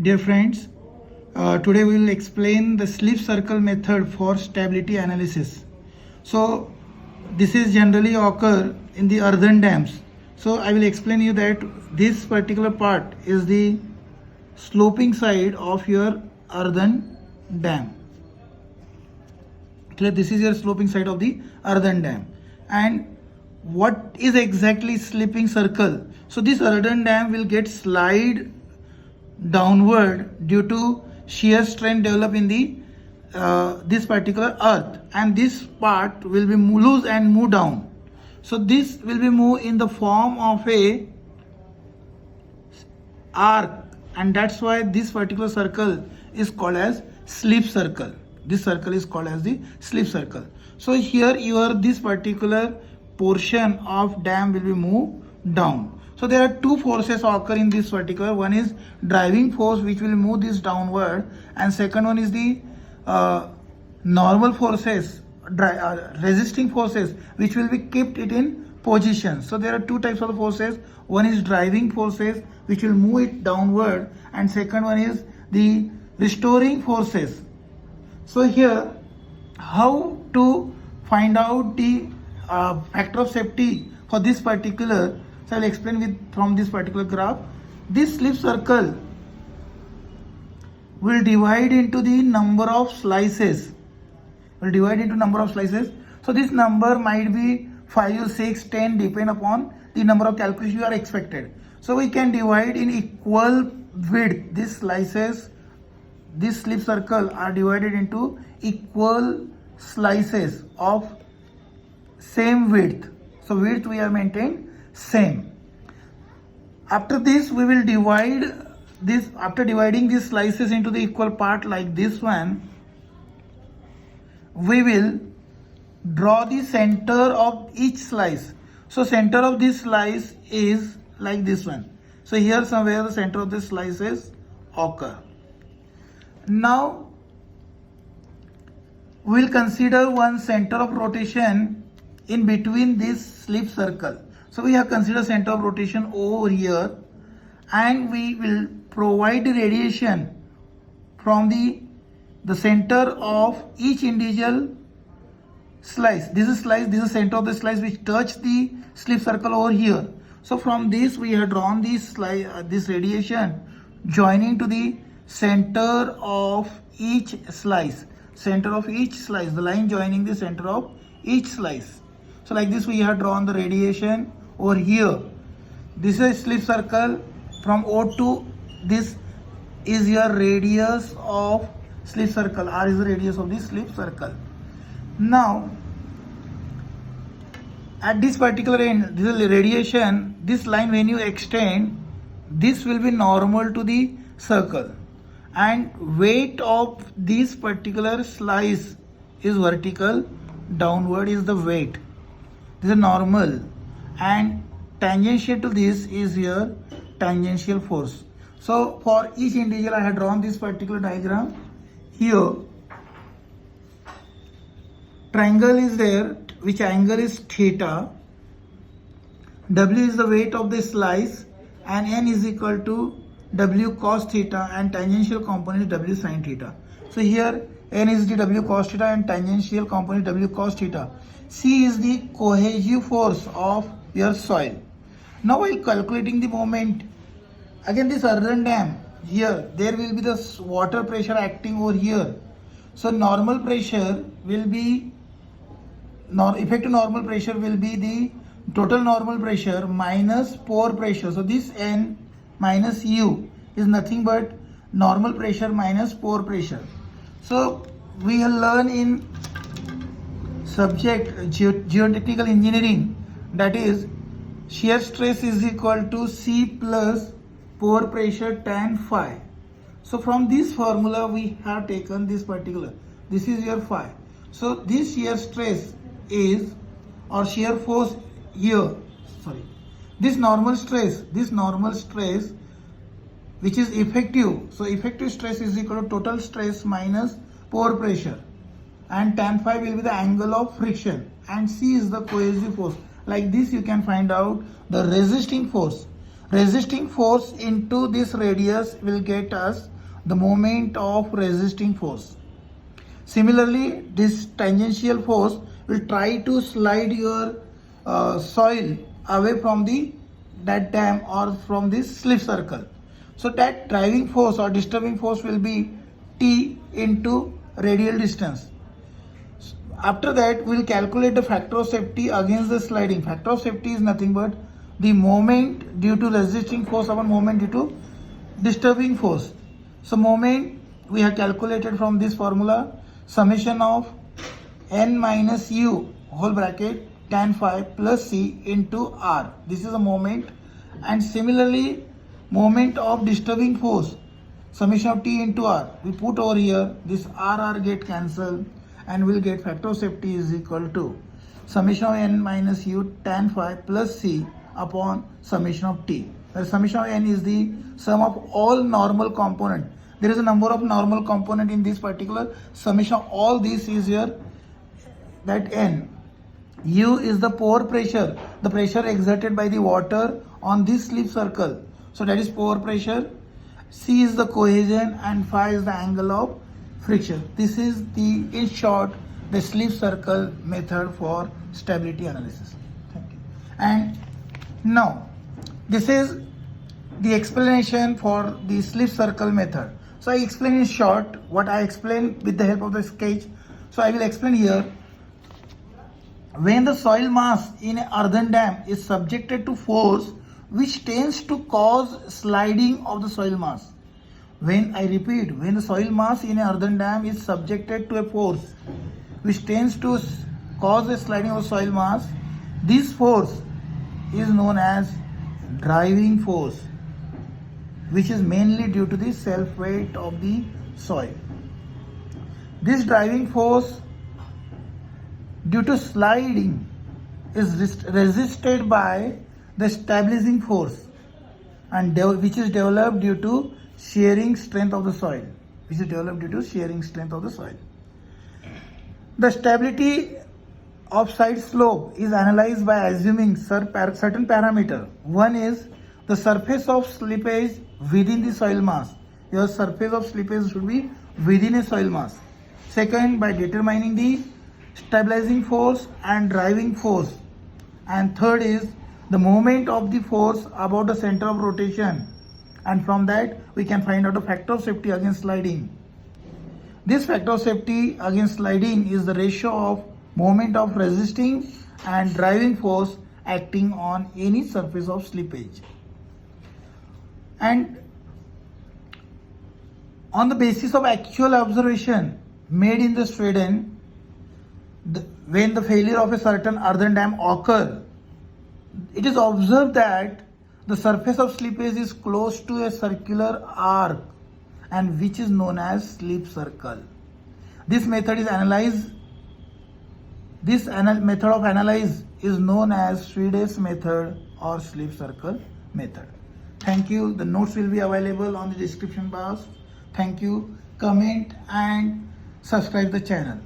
Dear friends, today we will explain the slip circle method for stability analysis. So this is generally occur in the earthen dams. So I will explain you that this particular part is the sloping side of your earthen dam. Clear? This is your sloping side of the earthen dam. And what is exactly slipping circle? So this earthen dam will get slide downward due to shear strain develop in the this particular earth, and this part will be loose and move down. So this will be moved in the form of a arc, and that's why this particular circle is called as slip circle. This circle is called as the slip circle. So here your this particular portion of dam will be moved down. So there are two forces occur in this particular. One is driving force which will move this downward, and second one is the normal forces, resisting forces which will be kept it in position. So there are two types of forces. One is driving forces which will move it downward, and second one is the restoring forces. So here how to find out the factor of safety for this particular. So I will explain from this particular graph. This slip circle will divide into the number of slices. So this number might be 5, 6, 10 depend upon the number of calculations you are expected. So we can divide in equal width. These slices, this slip circle are divided into equal slices of same width. So width we have maintained same. After this we will divide this. After dividing these slices into the equal part like this one, we will draw the center of each slice. So center of this slice is like this one. So here somewhere the center of this slices occur. Now we will consider one center of rotation in between this slip circle. So we have considered center of rotation over here, and we will provide the radiation from the center of each individual slice. This is slice, this is center of the slice which touch the slip circle over here. So from this we have drawn this radiation joining to the center of each slice. Center of each slice, the line joining the center of each slice. So like this we have drawn the radiation over here. This is a slip circle from O to this is your radius of slip circle. R is the radius of the slip circle. Now at this particular end, this is radiation. This line when you extend, this will be normal to the circle, and weight of this particular slice is vertical, downward is the weight. This is normal, and tangential to this is your tangential force. So for each individual I have drawn this particular diagram. Here triangle is there, which angle is theta. W is the weight of the slice, and N is equal to W cos theta, and tangential component is W sin theta. So here N is the W cos theta and tangential component W cos theta. C is the cohesive force of your soil. Now while calculating the moment, again this earthen dam, here there will be the water pressure acting over here. So normal pressure will be, effective normal pressure will be the total normal pressure minus pore pressure. So this N minus U is nothing but normal pressure minus pore pressure. So we will learn in subject geotechnical engineering, that is shear stress is equal to C plus pore pressure tan phi. So from this formula we have taken this particular, this is your phi. So this shear stress is, or shear force here, this normal stress which is effective. So effective stress is equal to total stress minus pore pressure, and tan phi will be the angle of friction, and C is the cohesive force. Like this you can find out the resisting force. resisting force into this radius will get us the moment of resisting force. Similarly, this tangential force will try to slide your soil away from that dam or from this slip circle. So that driving force or disturbing force will be T into radial distance. After that, we will calculate the factor of safety against the sliding. Factor of safety is nothing but the moment due to resisting force upon moment due to disturbing force. So moment we have calculated from this formula, summation of n minus u whole bracket tan phi plus c into r. This is a moment. And similarly, moment of disturbing force, summation of t into r. We put over here, this r get cancelled and we'll get factor of safety is equal to summation of n minus u tan phi plus c upon summation of t. The summation of n is the sum of all normal component. There is a number of normal component in this particular summation of all this is here, that n. U is the pore pressure, the pressure exerted by the water on this slip circle. So that is pore pressure. C is the cohesion and phi is the angle of friction. This is the, in short, the slip circle method for stability analysis. Thank you. And now, this is the explanation for the slip circle method. So I explain in short what I explained with the help of the sketch. So I will explain here. When the soil mass in an earthen dam is subjected to force which tends to cause sliding of the soil mass. When I repeat, when the soil mass in an earthen dam is subjected to a force which tends to cause a sliding of soil mass, this force is known as driving force, which is mainly due to the self weight of the soil. This driving force due to sliding is resisted by the stabilizing force and which is developed due to shearing strength of the soil. The stability of side slope is analyzed by assuming certain parameter. One is the surface of slippage within the soil mass. Your surface of slippage should be within a soil mass. Second, by determining the stabilizing force and driving force. And third is the moment of the force about the center of rotation. And from that, we can find out the factor of safety against sliding. This factor of safety against sliding is the ratio of moment of resisting and driving force acting on any surface of slippage. And on the basis of actual observation made in the Sweden, when the failure of a certain earthen dam occurs, it is observed that the surface of slippage is close to a circular arc and which is known as slip circle. This method is analyzed. This method of analysis is known as Swedish method or slip circle method. Thank you. The notes will be available on the description box. Thank you. Comment and subscribe the channel.